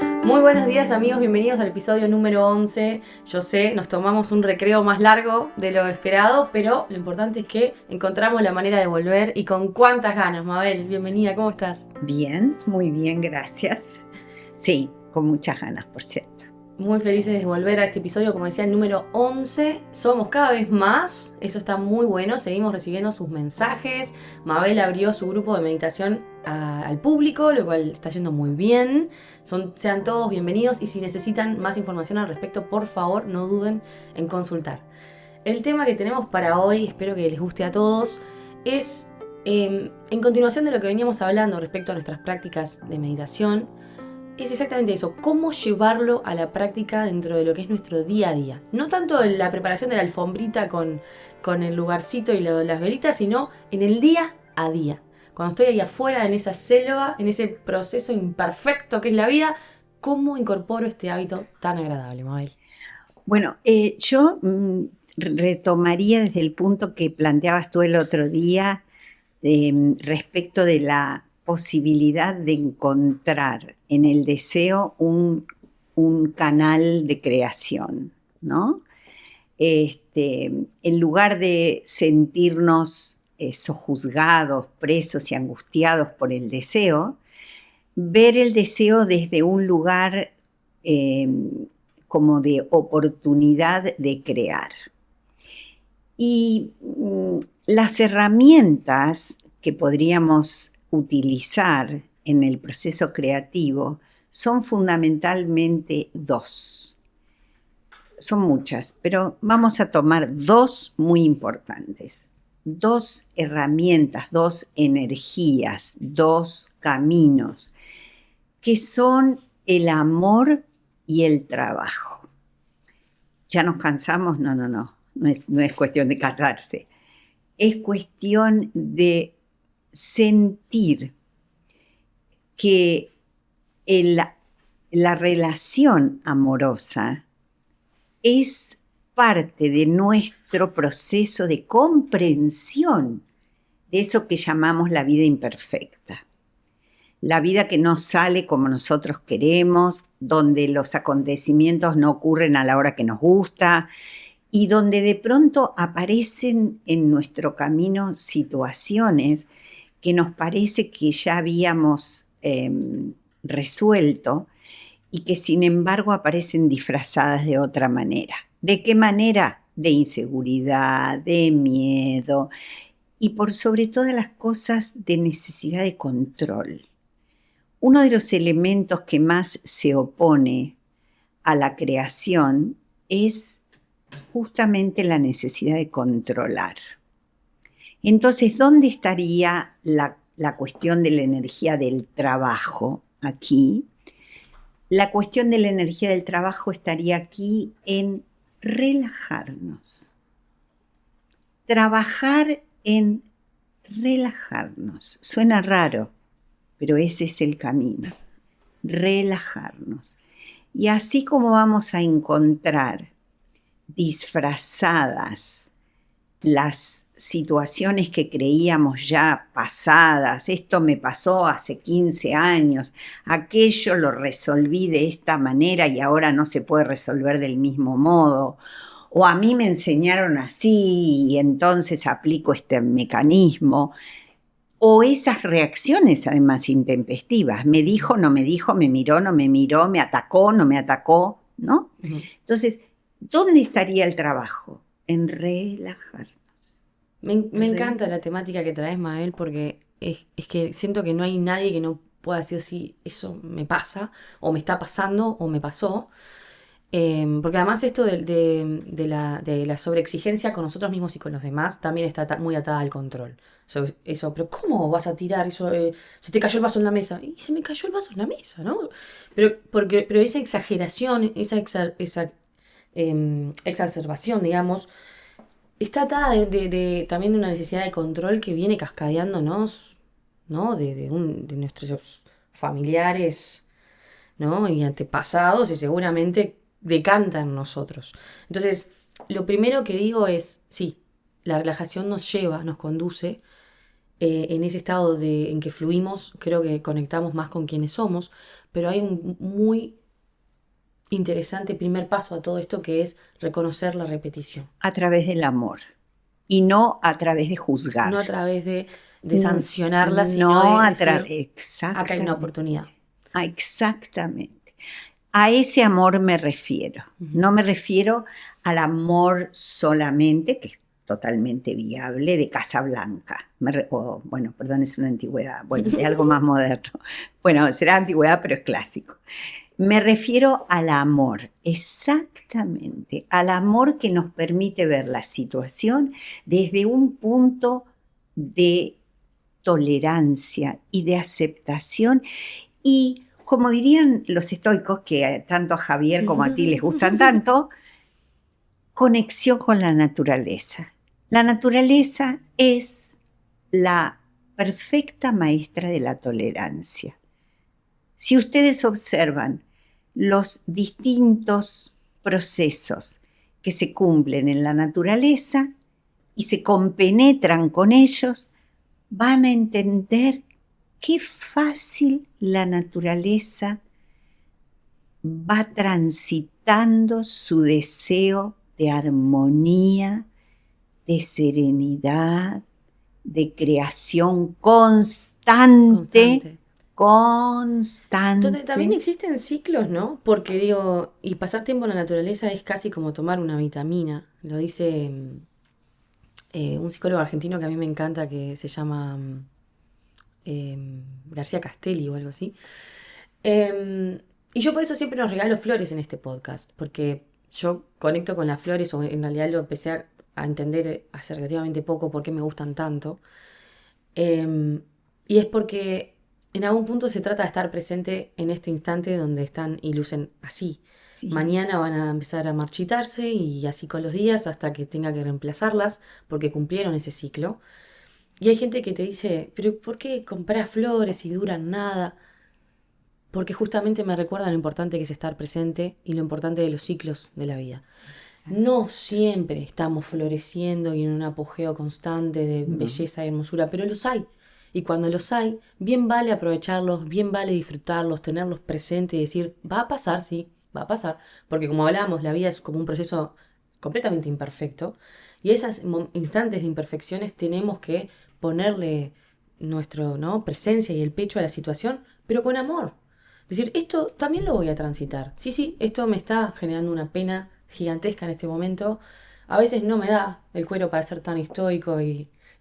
Muy buenos días amigos, bienvenidos al episodio número 11. Yo sé, nos tomamos un recreo más largo de lo esperado, pero lo importante es que encontramos la manera de volver y con cuántas ganas. Mabel, bienvenida, ¿cómo estás? Bien, muy bien, gracias. Sí, con muchas ganas, por cierto. Muy felices de volver a este episodio, como decía, el número 11. Somos cada vez más, eso está muy bueno, seguimos recibiendo sus mensajes. Mabel abrió su grupo de meditación al público, lo cual está yendo muy bien. Sean todos bienvenidos y si necesitan más información al respecto, por favor, no duden en consultar. El tema que tenemos para hoy, espero que les guste a todos, es en continuación de lo que veníamos hablando respecto a nuestras prácticas de meditación. Es exactamente eso, cómo llevarlo a la práctica dentro de lo que es nuestro día a día. No tanto en la preparación de la alfombrita con el lugarcito y las velitas, sino en el día a día. Cuando estoy ahí afuera, en esa selva, en ese proceso imperfecto que es la vida, ¿cómo incorporo este hábito tan agradable, Mabel? Bueno, yo retomaría desde el punto que planteabas tú el otro día respecto de la posibilidad de encontrar en el deseo un canal de creación, ¿no? En lugar de sentirnos sojuzgados, presos y angustiados por el deseo, ver el deseo desde un lugar eh, como de oportunidad de crear. Y las herramientas que podríamos utilizar en el proceso creativo son fundamentalmente dos. Son muchas, pero vamos a tomar dos muy importantes. Dos herramientas, dos energías, dos caminos, que son el amor y el trabajo. ¿Ya nos cansamos? No es cuestión de casarse. Es cuestión de sentir que la relación amorosa es parte de nuestro proceso de comprensión de eso que llamamos la vida imperfecta. La vida que no sale como nosotros queremos, donde los acontecimientos no ocurren a la hora que nos gusta y donde de pronto aparecen en nuestro camino situaciones que nos parece que ya habíamos resuelto y que sin embargo aparecen disfrazadas de otra manera. ¿De qué manera? De inseguridad, de miedo y por sobre todas las cosas de necesidad de control. Uno de los elementos que más se opone a la creación es justamente la necesidad de controlar. Entonces, ¿dónde estaría la cuestión de la energía del trabajo aquí? La cuestión de la energía del trabajo estaría aquí en relajarnos. Trabajar en relajarnos. Suena raro, pero ese es el camino. Relajarnos. Y así como vamos a encontrar disfrazadas las situaciones que creíamos ya pasadas, esto me pasó hace 15 años, aquello lo resolví de esta manera y ahora no se puede resolver del mismo modo, o a mí me enseñaron así y entonces aplico este mecanismo, o esas reacciones además intempestivas, me dijo, no me dijo, me miró, no me miró, me atacó, no me atacó, ¿no? Uh-huh. Entonces, ¿dónde estaría el trabajo? En relajarnos. Me encanta la temática que traes, Mabel, porque es que siento que no hay nadie que no pueda decir si eso me pasa, o me está pasando, o me pasó. Porque además esto de la sobreexigencia con nosotros mismos y con los demás también está muy atada al control. Eso, pero ¿cómo vas a tirar eso? Se te cayó el vaso en la mesa. Y se me cayó el vaso en la mesa, ¿no? Pero esa exageración, esa exacerbación, digamos, está atada también de una necesidad de control que viene cascadeándonos, ¿no? De nuestros familiares, ¿no? Y antepasados y seguramente decanta en nosotros. Entonces, lo primero que digo es, sí, la relajación nos lleva, nos conduce en ese estado en que fluimos, creo que conectamos más con quienes somos, pero hay un muy interesante primer paso a todo esto que es reconocer la repetición. A través del amor y no a través de juzgar. No a través de sancionarla, sino No de a decir, través. acá hay una oportunidad. Exactamente. A ese amor me refiero. No me refiero al amor solamente, que es totalmente viable, de Casa Blanca. Bueno, perdón, es una antigüedad. Bueno, de algo más moderno. Bueno, será antigüedad, pero es clásico. Me refiero al amor, exactamente, al amor que nos permite ver la situación desde un punto de tolerancia y de aceptación y, como dirían los estoicos, que tanto a Javier como a ti les gustan tanto, conexión con la naturaleza. La naturaleza es la perfecta maestra de la tolerancia. Si ustedes observan los distintos procesos que se cumplen en la naturaleza y se compenetran con ellos, van a entender qué fácil la naturaleza va transitando su deseo de armonía, de serenidad, de creación constante. Donde también existen ciclos, ¿no? Porque digo, y pasar tiempo en la naturaleza es casi como tomar una vitamina. Lo dice un psicólogo argentino que a mí me encanta, que se llama García Castelli o algo así. Y yo por eso siempre nos regalo flores en este podcast, porque yo conecto con las flores, o en realidad lo empecé a entender hace relativamente poco por qué me gustan tanto. Y es porque en algún punto se trata de estar presente en este instante donde están y lucen así. Sí. Mañana van a empezar a marchitarse y así con los días hasta que tenga que reemplazarlas porque cumplieron ese ciclo. Y hay gente que te dice, pero ¿por qué comprar flores y duran nada? Porque justamente me recuerda lo importante que es estar presente y lo importante de los ciclos de la vida. No siempre estamos floreciendo y en un apogeo constante de belleza y hermosura, pero los hay. Y cuando los hay, bien vale aprovecharlos, bien vale disfrutarlos, tenerlos presentes y decir, va a pasar, sí, va a pasar. Porque como hablamos, la vida es como un proceso completamente imperfecto. Y esos instantes de imperfecciones tenemos que ponerle nuestro, ¿no?, presencia y el pecho a la situación, pero con amor. Es decir, esto también lo voy a transitar. Sí, esto me está generando una pena gigantesca en este momento. A veces no me da el cuero para ser tan estoico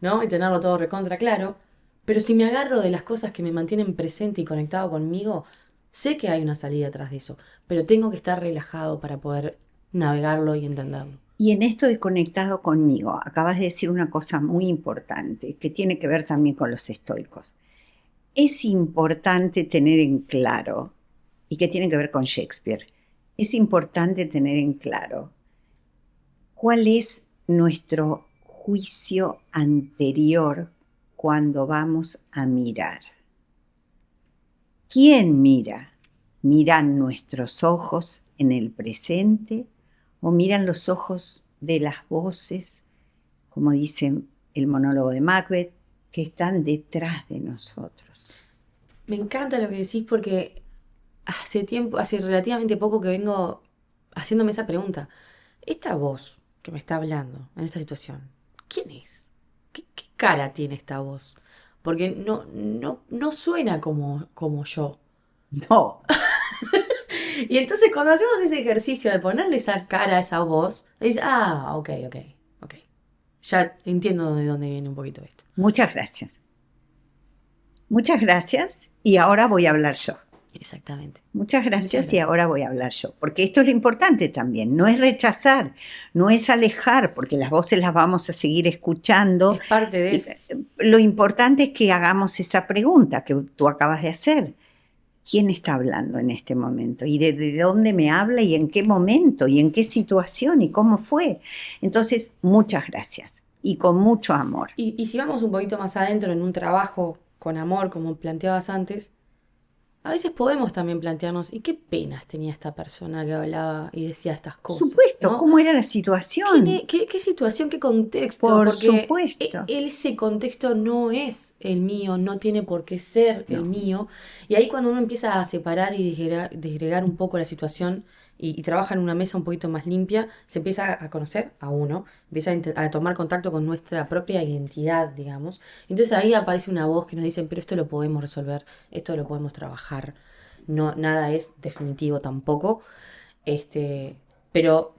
¿no?, y tenerlo todo recontra claro. Pero si me agarro de las cosas que me mantienen presente y conectado conmigo, sé que hay una salida atrás de eso. Pero tengo que estar relajado para poder navegarlo y entenderlo. Y en esto de conectado conmigo, acabas de decir una cosa muy importante que tiene que ver también con los estoicos. Es importante tener en claro, y que tiene que ver con Shakespeare, es importante tener en claro cuál es nuestro juicio anterior cuando vamos a mirar. ¿Quién mira? ¿Miran nuestros ojos en el presente o miran los ojos de las voces, como dice el monólogo de Macbeth, que están detrás de nosotros? Me encanta lo que decís porque hace relativamente poco que vengo haciéndome esa pregunta. Esta voz que me está hablando en esta situación, ¿quién es? ¿Qué cara tiene esta voz? Porque no suena como yo. No. Y entonces cuando hacemos ese ejercicio de ponerle esa cara a esa voz, dices, ok. Ya entiendo de dónde viene un poquito esto. Muchas gracias. Muchas gracias y ahora voy a hablar yo. Exactamente. Muchas gracias y ahora voy a hablar yo. Porque esto es lo importante también, no es rechazar, no es alejar, porque las voces las vamos a seguir escuchando. Es parte de... Lo importante es que hagamos esa pregunta que tú acabas de hacer. ¿Quién está hablando en este momento? ¿Y de dónde me habla? ¿Y en qué momento? ¿Y en qué situación? ¿Y cómo fue? Entonces, muchas gracias y con mucho amor. Y si vamos un poquito más adentro en un trabajo con amor, como planteabas antes, a veces podemos también plantearnos, ¿y qué penas tenía esta persona que hablaba y decía estas Por cosas, supuesto, ¿no? ¿cómo era la ¿Quién situación? qué situación, qué contexto? Por Porque supuesto. ese contexto no es el mío, no tiene por qué ser el No, mío. Y ahí cuando uno empieza a separar y disgregar un poco la situación y trabaja en una mesa un poquito más limpia, se empieza a conocer a uno, empieza a tomar contacto con nuestra propia identidad, digamos. Entonces ahí aparece una voz que nos dice, pero esto lo podemos resolver, esto lo podemos trabajar. No, nada es definitivo tampoco. Este, pero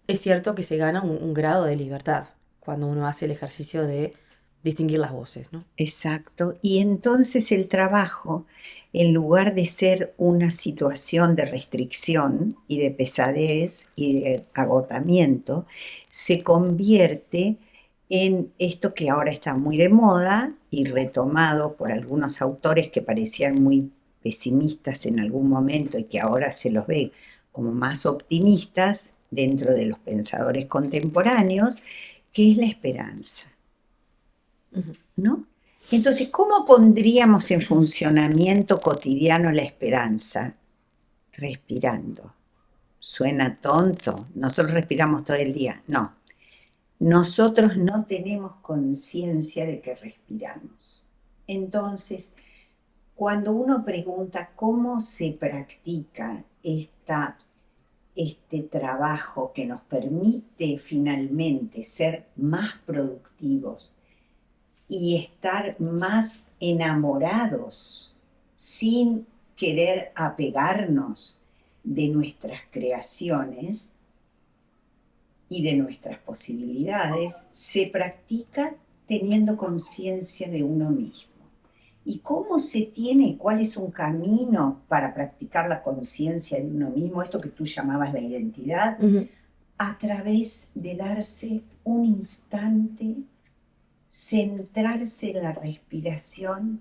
es cierto que se gana un grado de libertad cuando uno hace el ejercicio de distinguir las voces, ¿no? exacto. Y entonces el trabajo, en lugar de ser una situación de restricción y de pesadez y de agotamiento, se convierte en esto que ahora está muy de moda y retomado por algunos autores que parecían muy pesimistas en algún momento y que ahora se los ve como más optimistas dentro de los pensadores contemporáneos, que es la esperanza, Ujú. ¿no? Entonces, ¿cómo pondríamos en funcionamiento cotidiano la esperanza? Respirando. Suena tonto, nosotros respiramos todo el día. No, nosotros no tenemos conciencia de que respiramos. Entonces, cuando uno pregunta cómo se practica este trabajo que nos permite finalmente ser más productivos y estar más enamorados sin querer apegarnos de nuestras creaciones y de nuestras posibilidades, se practica teniendo conciencia de uno mismo. ¿Y cómo se tiene, cuál es un camino para practicar la conciencia de uno mismo, esto que tú llamabas la identidad? Ujú. A través de darse un instante, centrarse en la respiración,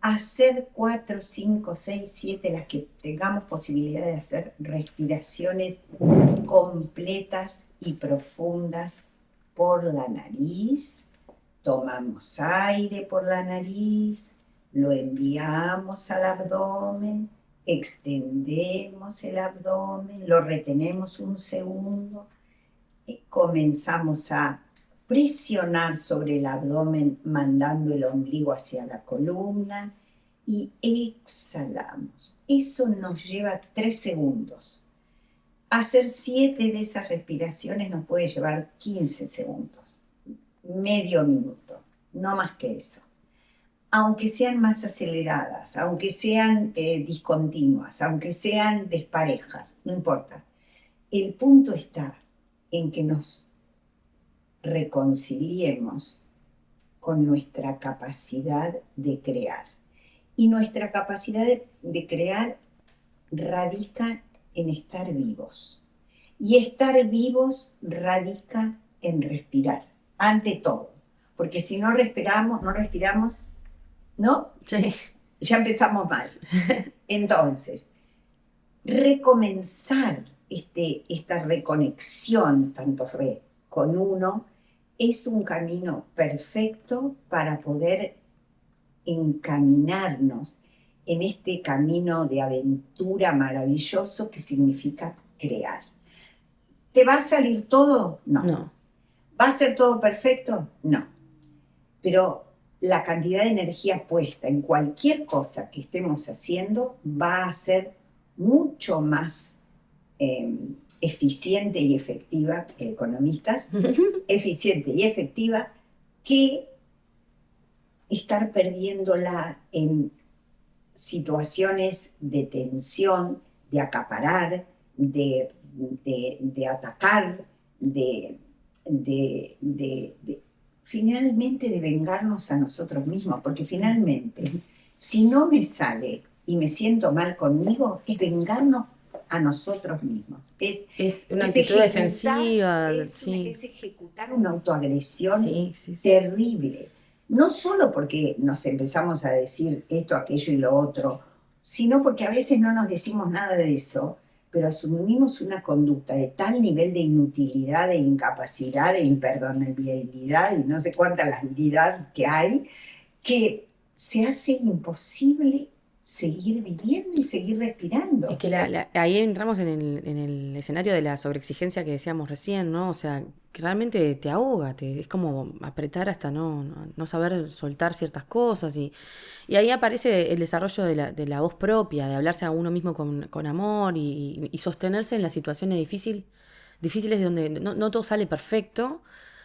hacer 4, 5, 6, 7, las que tengamos posibilidad de hacer, respiraciones completas y profundas por la nariz. Tomamos aire por la nariz, lo enviamos al abdomen, extendemos el abdomen, lo retenemos un segundo y comenzamos a presionar sobre el abdomen mandando el ombligo hacia la columna y exhalamos. Eso nos lleva 3 segundos. Hacer 7 de esas respiraciones nos puede llevar 15 segundos, medio minuto, no más que eso. Aunque sean más aceleradas, aunque sean discontinuas, aunque sean desparejas, no importa. El punto está en que nos reconciliemos con nuestra capacidad de crear. Y nuestra capacidad de crear radica en estar vivos. Y estar vivos radica en respirar, ante todo. Porque si no respiramos, ¿no? Sí. Ya empezamos mal. Entonces, recomenzar esta reconexión, tanto con uno, es un camino perfecto para poder encaminarnos en este camino de aventura maravilloso que significa crear. ¿Te va a salir todo? No. No. ¿Va a ser todo perfecto? No. Pero la cantidad de energía puesta en cualquier cosa que estemos haciendo va a ser mucho más eficiente y efectiva, economistas, eficiente y efectiva, que estar perdiéndola en situaciones de tensión, de acaparar, de atacar, finalmente de vengarnos a nosotros mismos, porque finalmente, si no me sale y me siento mal conmigo, es vengarnos a nosotros mismos. Es una actitud defensiva, sí. Es ejecutar una autoagresión Sí, sí, sí. terrible. No solo porque nos empezamos a decir esto, aquello y lo otro, sino porque a veces no nos decimos nada de eso, pero asumimos una conducta de tal nivel de inutilidad, de incapacidad, de imperdonabilidad y no sé cuánta la habilidad que hay, que se hace imposible seguir viviendo y seguir respirando. Es que ahí entramos en el escenario de la sobreexigencia que decíamos recién, ¿no? O sea, que realmente te ahoga, es como apretar hasta no saber soltar ciertas cosas y ahí aparece el desarrollo de la voz propia, de hablarse a uno mismo con amor y sostenerse en las situaciones difíciles de donde no todo sale perfecto,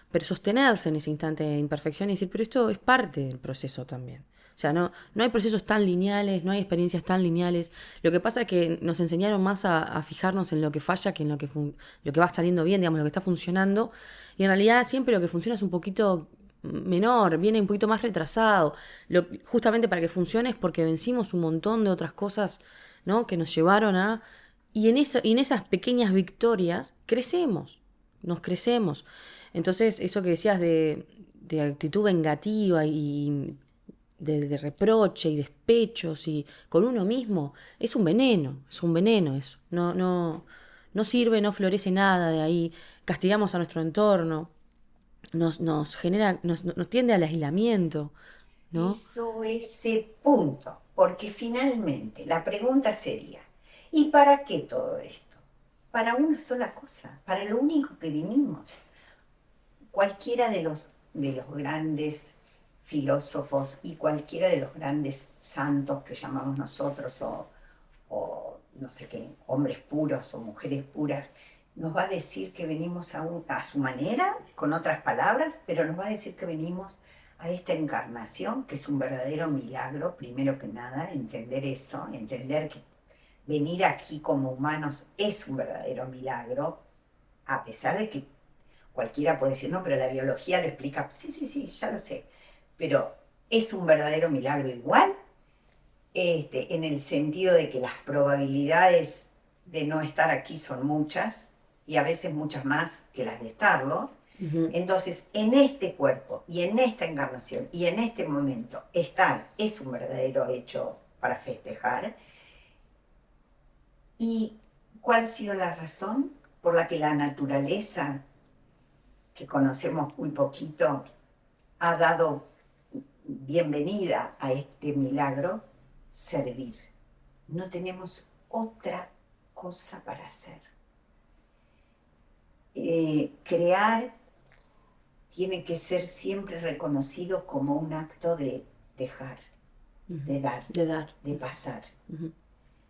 pero sostenerse en ese instante de imperfección y decir, pero esto es parte del proceso también. O sea, no hay procesos tan lineales, no hay experiencias tan lineales. Lo que pasa es que nos enseñaron más a fijarnos en lo que falla que en lo que va saliendo bien, digamos, lo que está funcionando. Y en realidad siempre lo que funciona es un poquito menor, viene un poquito más retrasado. Justamente para que funcione es porque vencimos un montón de otras cosas, ¿no? Que nos llevaron a... Y en esas pequeñas victorias crecemos, nos crecemos. Entonces, eso que decías de actitud vengativa y de reproche y despechos y con uno mismo, es un veneno eso. No sirve, no florece nada de ahí. Castigamos a nuestro entorno, nos genera, nos tiende al aislamiento, ¿no? Eso es el punto, porque finalmente la pregunta sería, ¿y para qué todo esto? Para una sola cosa, para lo único que vinimos. Cualquiera de los grandes filósofos y cualquiera de los grandes santos que llamamos nosotros, o no sé qué, hombres puros o mujeres puras, nos va a decir que venimos a su manera, con otras palabras, pero nos va a decir que venimos a esta encarnación, que es un verdadero milagro, primero que nada, entender eso, entender que venir aquí como humanos es un verdadero milagro, a pesar de que cualquiera puede decir, no, pero la biología lo explica, sí, sí, sí, ya lo sé, pero es un verdadero milagro igual, en el sentido de que las probabilidades de no estar aquí son muchas, y a veces muchas más que las de estarlo. Ujú. Entonces, en este cuerpo y en esta encarnación y en este momento, estar es un verdadero hecho para festejar. ¿Y cuál ha sido la razón por la que la naturaleza, que conocemos muy poquito, ha dado bienvenida a este milagro? Servir. No tenemos otra cosa para hacer. Crear tiene que ser siempre reconocido como un acto de dejar, de dar, De dar. de pasar. Ujú.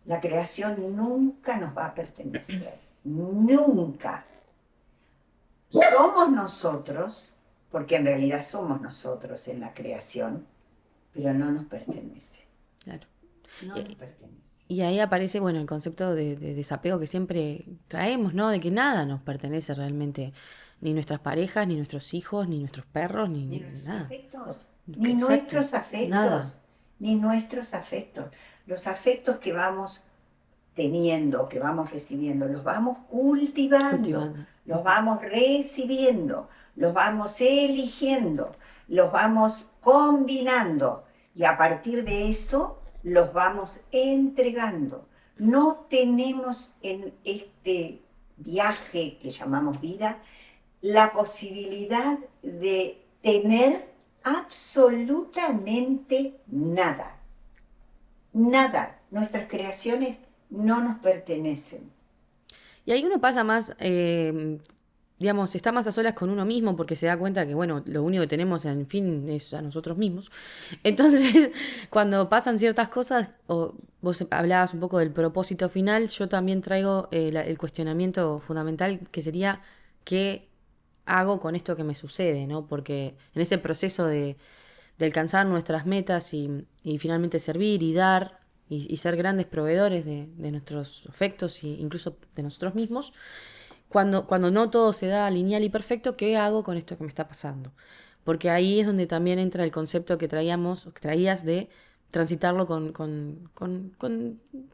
La creación nunca nos va a pertenecer, nunca. Somos nosotros, porque en realidad somos nosotros en la creación, pero no nos pertenece. Claro. No nos pertenece. Y ahí aparece, bueno, el concepto de desapego que siempre traemos, ¿no? De que nada nos pertenece realmente, ni nuestras parejas, ni nuestros hijos, ni nuestros perros, Ni ni nuestros nada. afectos, ni Exacto. nuestros afectos, Nada. ni nuestros afectos. Los afectos que vamos teniendo, que vamos recibiendo, los vamos cultivando, los vamos recibiendo, los vamos eligiendo, los vamos combinando y a partir de eso los vamos entregando. No tenemos en este viaje que llamamos vida la posibilidad de tener absolutamente nada. Nada. Nuestras creaciones no nos pertenecen. Y ahí uno pasa más, digamos, está más a solas con uno mismo porque se da cuenta que, bueno, lo único que tenemos, en fin, es a nosotros mismos. Entonces, cuando pasan ciertas cosas, o vos hablabas un poco del propósito final, yo también traigo el cuestionamiento fundamental que sería qué hago con esto que me sucede, ¿no? Porque en ese proceso de alcanzar nuestras metas y finalmente servir y dar y ser grandes proveedores de nuestros afectos e incluso de nosotros mismos, cuando no todo se da lineal y perfecto, ¿qué hago con esto que me está pasando? Porque ahí es donde también entra el concepto que que traías de transitarlo con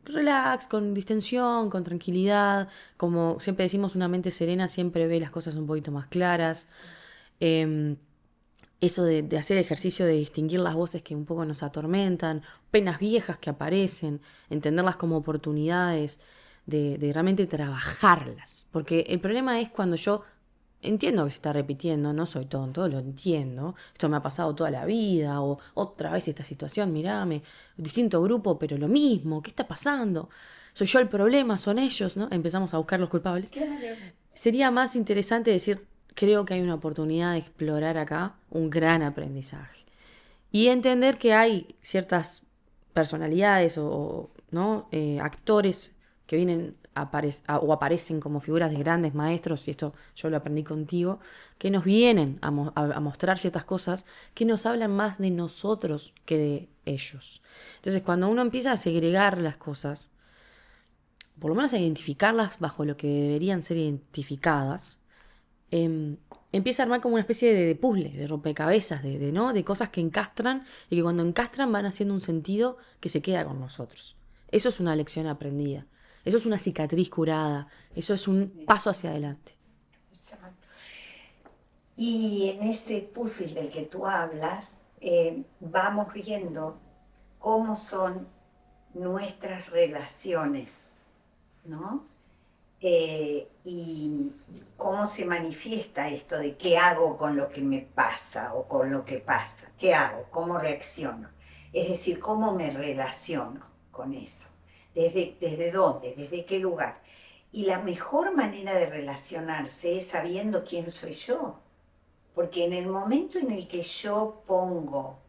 relax, con distensión, con tranquilidad. Como siempre decimos, una mente serena siempre ve las cosas un poquito más claras. Eh, Eso de hacer el ejercicio de distinguir las voces que un poco nos atormentan, penas viejas que aparecen, entenderlas como oportunidades, de realmente trabajarlas. Porque el problema es cuando yo entiendo que se está repitiendo, no soy tonto, lo entiendo, esto me ha pasado toda la vida, o otra vez esta situación, mirame, distinto grupo, pero lo mismo, ¿qué está pasando? ¿Soy yo el problema? ¿Son ellos? ¿No? Empezamos a buscar los culpables. Claro. Sería más interesante decir, creo que hay una oportunidad de explorar acá un gran aprendizaje. Y entender que hay ciertas personalidades ¿no? Actores que vienen o aparecen como figuras de grandes maestros, y esto yo lo aprendí contigo, que nos vienen a mostrar ciertas cosas que nos hablan más de nosotros que de ellos. Entonces, cuando uno empieza a segregar las cosas, por lo menos a identificarlas bajo lo que deberían ser identificadas, empieza a armar como una especie de puzzle, de rompecabezas, ¿no? De cosas que encastran y que cuando encastran van haciendo un sentido que se queda con nosotros. Eso es una lección aprendida. Eso es una cicatriz curada. Eso es un paso hacia adelante. Exacto. Y en ese puzzle del que tú hablas, vamos viendo cómo son nuestras relaciones, ¿no? Y cómo se manifiesta esto de qué hago con lo que me pasa o con lo que pasa, qué hago, cómo reacciono, es decir, cómo me relaciono con eso, desde dónde, desde qué lugar. Y la mejor manera de relacionarse es sabiendo quién soy yo, porque en el momento en el que yo pongo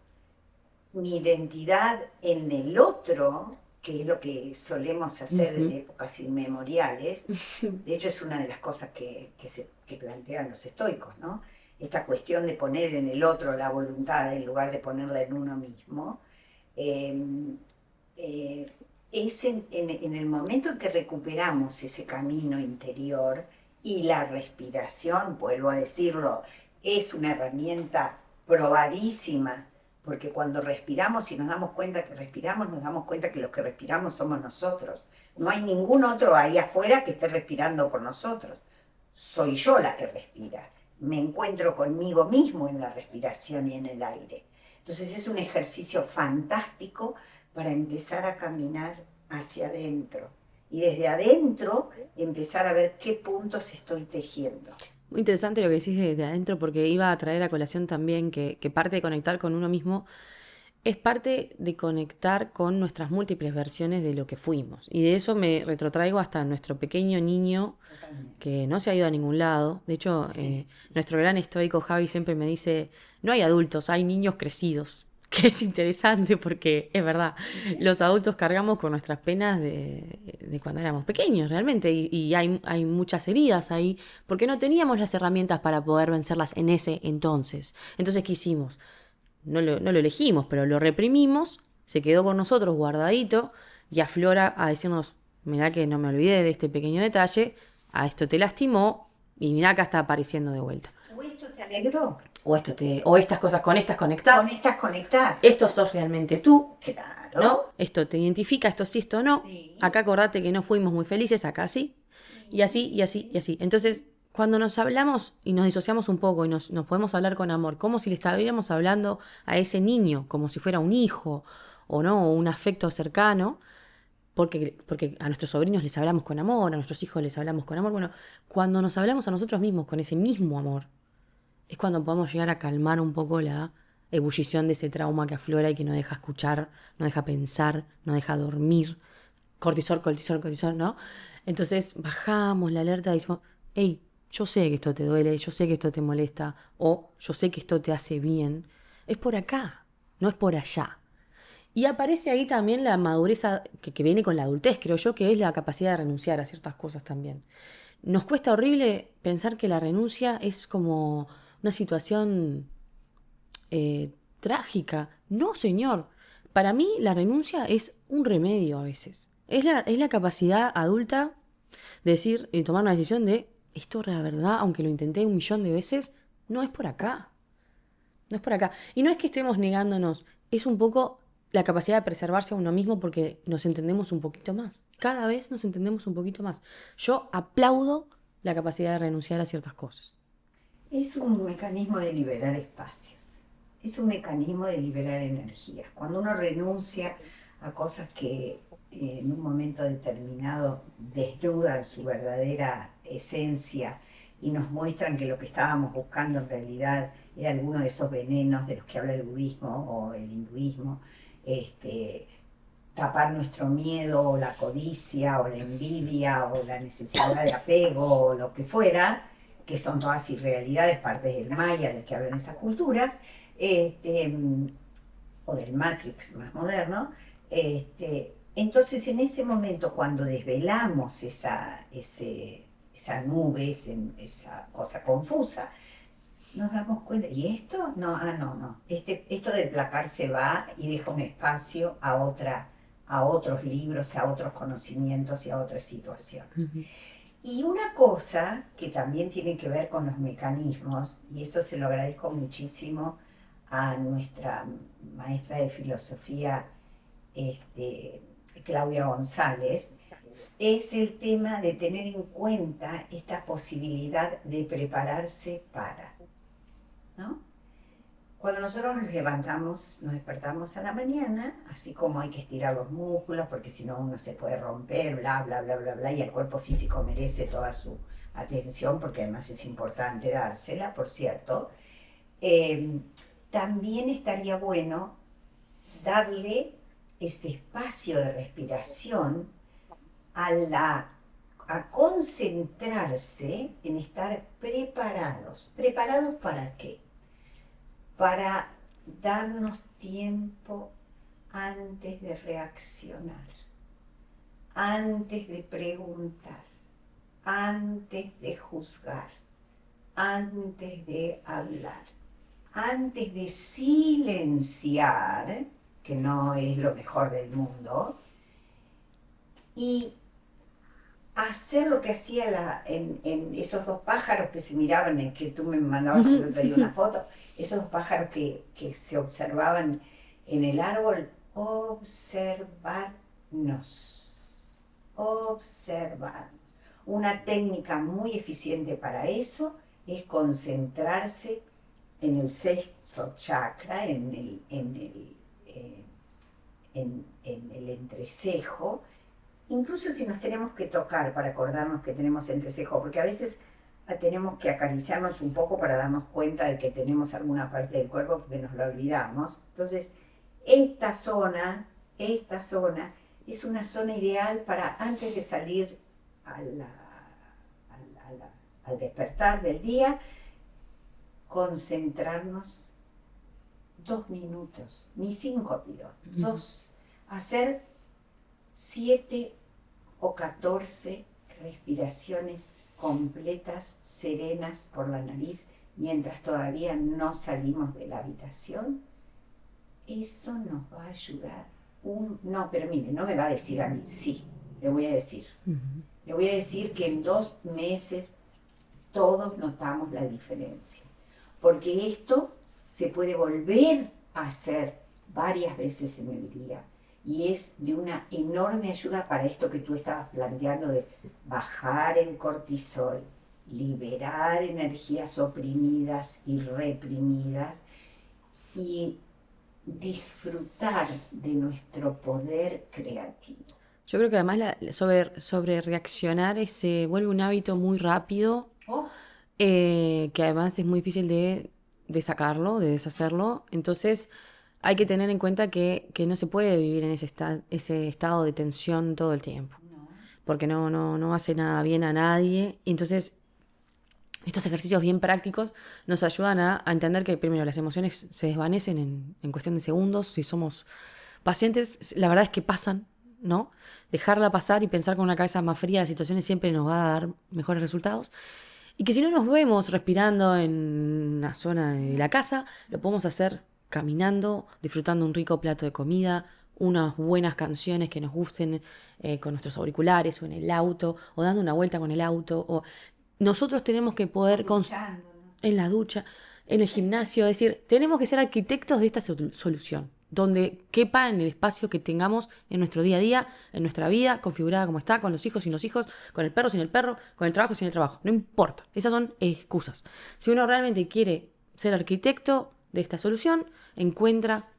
mi identidad en el otro, que es lo que solemos hacer desde épocas inmemoriales. De hecho, es una de las cosas que plantean los estoicos, ¿no? Esta cuestión de poner en el otro la voluntad en lugar de ponerla en uno mismo. Es en el momento en que recuperamos ese camino interior, y la respiración, vuelvo a decirlo, es una herramienta probadísima, porque cuando respiramos y nos damos cuenta que respiramos, nos damos cuenta que los que respiramos somos nosotros. No hay ningún otro ahí afuera que esté respirando por nosotros. Soy yo la que respira. Me encuentro conmigo mismo en la respiración y en el aire. Entonces es un ejercicio fantástico para empezar a caminar hacia adentro. Y desde adentro empezar a ver qué puntos estoy tejiendo. Muy interesante lo que decís de adentro, porque iba a traer a colación también que parte de conectar con uno mismo es parte de conectar con nuestras múltiples versiones de lo que fuimos. Y de eso me retrotraigo hasta nuestro pequeño niño que no se ha ido a ningún lado. De hecho, nuestro gran estoico Javi siempre me dice, no hay adultos, hay niños crecidos. Que es interesante porque es verdad, los adultos cargamos con nuestras penas de cuando éramos pequeños realmente, y hay muchas heridas ahí porque no teníamos las herramientas para poder vencerlas en ese entonces. Entonces, ¿qué hicimos? No lo elegimos, pero lo reprimimos, se quedó con nosotros guardadito y aflora a decirnos, mirá que no me olvidé de este pequeño detalle, a esto te lastimó y mirá acá está apareciendo de vuelta. ¿O esto te alegró? O estas cosas con estas conectás. Con estas conectás. Esto sos realmente tú. Claro. ¿No? Esto te identifica, esto sí, esto no. Sí. Acá acordate que no fuimos muy felices, acá sí. Y así, y así, y así. Entonces, cuando nos hablamos y nos disociamos un poco y nos podemos hablar con amor, como si le estaríamos hablando a ese niño, como si fuera un hijo o no, o un afecto cercano, porque a nuestros sobrinos les hablamos con amor, a nuestros hijos les hablamos con amor. Bueno, cuando nos hablamos a nosotros mismos con ese mismo amor, es cuando podemos llegar a calmar un poco la ebullición de ese trauma que aflora y que no deja escuchar, no deja pensar, no deja dormir. Cortisol, ¿no? Entonces bajamos la alerta y decimos, hey, yo sé que esto te duele, yo sé que esto te molesta, o yo sé que esto te hace bien. Es por acá, no es por allá. Y aparece ahí también la madurez que viene con la adultez, creo yo, que es la capacidad de renunciar a ciertas cosas también. Nos cuesta horrible pensar que la renuncia es como una situación trágica. No, señor. Para mí la renuncia es un remedio a veces. Es la capacidad adulta de decir y tomar una decisión de esto, la verdad, aunque lo intenté 1.000.000 de veces, no es por acá. No es por acá. Y no es que estemos negándonos, es un poco la capacidad de preservarse a uno mismo porque nos entendemos un poquito más. Cada vez nos entendemos un poquito más. Yo aplaudo la capacidad de renunciar a ciertas cosas. Es un mecanismo de liberar espacios. Es un mecanismo de liberar energías. Cuando uno renuncia a cosas que en un momento determinado desnudan su verdadera esencia y nos muestran que lo que estábamos buscando en realidad era alguno de esos venenos de los que habla el budismo o el hinduismo, tapar nuestro miedo o la codicia o la envidia o la necesidad de apego o lo que fuera, que son todas irrealidades, partes del maya del que hablan esas culturas, o del Matrix más moderno. Entonces, en ese momento, cuando desvelamos esa nube, esa cosa confusa, nos damos cuenta, ¿y esto? No, no. Esto del placar se va y deja un espacio a otros libros, a otros conocimientos y a otra situación. Ujú. Y una cosa que también tiene que ver con los mecanismos, y eso se lo agradezco muchísimo a nuestra maestra de filosofía, Claudia González, es el tema de tener en cuenta esta posibilidad de prepararse para, ¿no? Cuando nosotros nos levantamos, nos despertamos a la mañana, así como hay que estirar los músculos, porque si no uno se puede romper, bla, bla, bla, bla, bla, y el cuerpo físico merece toda su atención, porque además es importante dársela, por cierto, también estaría bueno darle ese espacio de respiración a concentrarse en estar preparados. ¿Preparados para qué? Para darnos tiempo antes de reaccionar, antes de preguntar, antes de juzgar, antes de hablar, antes de silenciar, que no es lo mejor del mundo, y hacer lo que hacía en esos dos pájaros que se miraban, en que tú me mandabas el otro día una foto, esos dos pájaros que se observaban en el árbol, observar. Una técnica muy eficiente para eso es concentrarse en el sexto chakra, en el entrecejo. Incluso si nos tenemos que tocar para acordarnos que tenemos entrecejo, porque a veces tenemos que acariciarnos un poco para darnos cuenta de que tenemos alguna parte del cuerpo porque nos lo olvidamos. Entonces, esta zona es una zona ideal para, antes de salir al despertar del día, concentrarnos 2 minutos, ni 5 pido, 2, hacer 7 o 14 respiraciones completas, serenas por la nariz, mientras todavía no salimos de la habitación. Eso nos va a ayudar. No, pero mire, no me va a decir a mí, sí, le voy a decir. Le voy a decir que en 2 meses todos notamos la diferencia. Porque esto se puede volver a hacer varias veces en el día. Y es de una enorme ayuda para esto que tú estabas planteando de bajar el cortisol, liberar energías oprimidas y reprimidas y disfrutar de nuestro poder creativo. Yo creo que además sobre reaccionar se vuelve un hábito muy rápido, que además es muy difícil de sacarlo, de deshacerlo. Entonces hay que tener en cuenta que no se puede vivir en ese estado de tensión todo el tiempo, porque no hace nada bien a nadie. Y entonces estos ejercicios bien prácticos nos ayudan a entender que primero las emociones se desvanecen en cuestión de segundos. Si somos pacientes, la verdad es que pasan, ¿no? Dejarla pasar y pensar con una cabeza más fría las situaciones siempre nos va a dar mejores resultados. Y que si no nos vemos respirando en una zona de la casa, lo podemos hacer caminando, disfrutando un rico plato de comida, unas buenas canciones que nos gusten, con nuestros auriculares o en el auto, o dando una vuelta con el auto. O nosotros tenemos que poder en la ducha, en el gimnasio, es decir, tenemos que ser arquitectos de esta solución, donde quepa en el espacio que tengamos en nuestro día a día, en nuestra vida, configurada como está, con los hijos sin los hijos, con el perro sin el perro, con el trabajo sin el trabajo. No importa, esas son excusas. Si uno realmente quiere ser arquitecto de esta solución, encuentra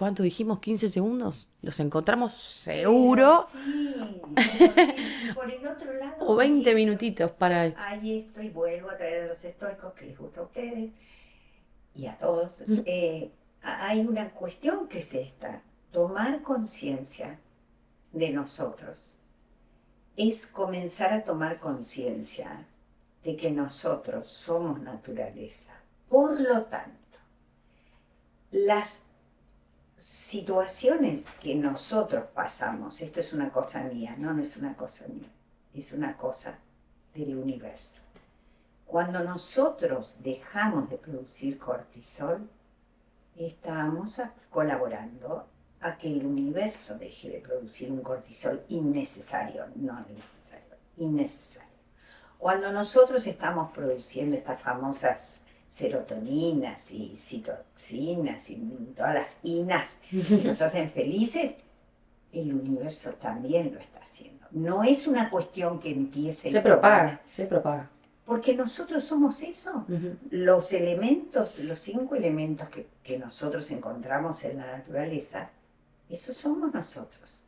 ¿cuánto dijimos? ¿15 segundos? Los encontramos seguro. Sí, y por el otro lado... O 20 minutitos para esto. Ahí estoy, vuelvo a traer a los estoicos que les gusta a ustedes y a todos. Hay una cuestión que es esta: tomar conciencia de nosotros es comenzar a tomar conciencia de que nosotros somos naturaleza. Por lo tanto, las situaciones que nosotros pasamos, esto es una cosa mía, no es una cosa mía, es una cosa del universo. Cuando nosotros dejamos de producir cortisol, estamos colaborando a que el universo deje de producir un cortisol innecesario, no necesario, innecesario. Cuando nosotros estamos produciendo estas famosas serotoninas y citocinas y todas las inas que nos hacen felices, el universo también lo está haciendo. No es una cuestión que empiece... Se propaga. Porque nosotros somos eso. Los elementos, los 5 elementos que nosotros encontramos en la naturaleza, eso somos nosotros,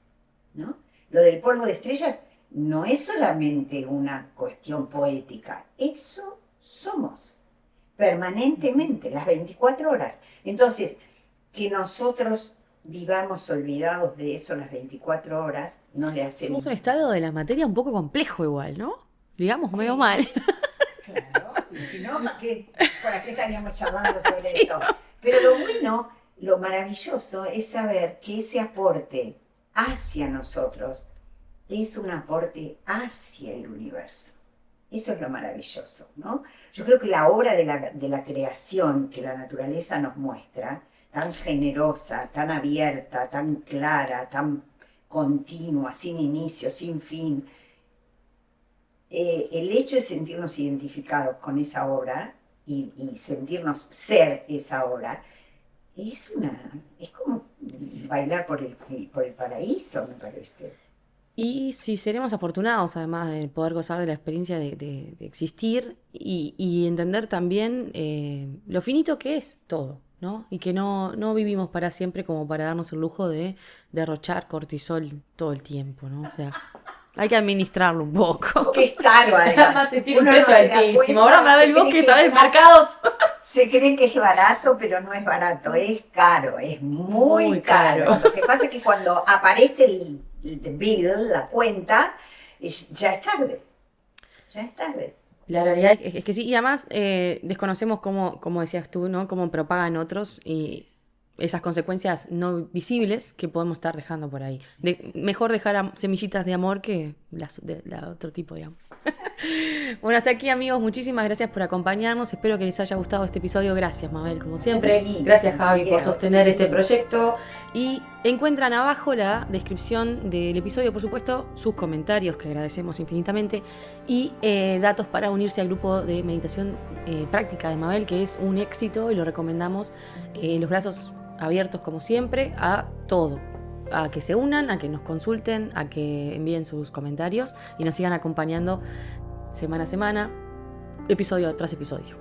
¿no? Lo del polvo de estrellas no es solamente una cuestión poética, eso somos permanentemente, las 24 horas. Entonces, que nosotros vivamos olvidados de eso las 24 horas, no le hacemos... Somos un estado de la materia un poco complejo igual, ¿no? Digamos, sí, medio mal. Claro, y si no, ¿para qué estaríamos charlando sobre esto? Pero lo bueno, lo maravilloso es saber que ese aporte hacia nosotros es un aporte hacia el universo. Eso es lo maravilloso, ¿no? Yo creo que la obra de la creación que la naturaleza nos muestra, tan generosa, tan abierta, tan clara, tan continua, sin inicio, sin fin, el hecho de sentirnos identificados con esa obra y sentirnos ser esa obra, es como bailar por el paraíso, me parece. Y si seremos afortunados, además de poder gozar de la experiencia de existir y entender también lo finito que es todo, ¿no? Y que no vivimos para siempre como para darnos el lujo de derrochar cortisol todo el tiempo, ¿no? O sea, hay que administrarlo un poco. Porque es caro, además. Se tiene un precio altísimo. Ahora Mabel, vos que sabés mercados. Se cree que es barato, pero no es barato, es caro, es muy caro. Lo que pasa es que cuando aparece el bill, la cuenta, ya es tarde. Ya es tarde. La realidad es que sí, y además desconocemos como decías tú, ¿no? Cómo propagan otros y esas consecuencias no visibles que podemos estar dejando por ahí. Mejor dejar semillitas de amor que de otro tipo, digamos. Bueno, hasta aquí, amigos, muchísimas gracias por acompañarnos. Espero que les haya gustado este episodio. Gracias, Mabel, como siempre. Gracias, Javi, por sostener este proyecto. Y encuentran abajo la descripción del episodio, por supuesto, sus comentarios, que agradecemos infinitamente, y datos para unirse al grupo de meditación práctica de Mabel, que es un éxito y lo recomendamos. Los brazos abiertos, como siempre, a todo. A que se unan, a que nos consulten, a que envíen sus comentarios y nos sigan acompañando semana a semana, episodio tras episodio.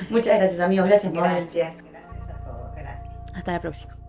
Muchas gracias, amigos. Gracias, Mabel. Gracias a todos. Gracias. Hasta la próxima.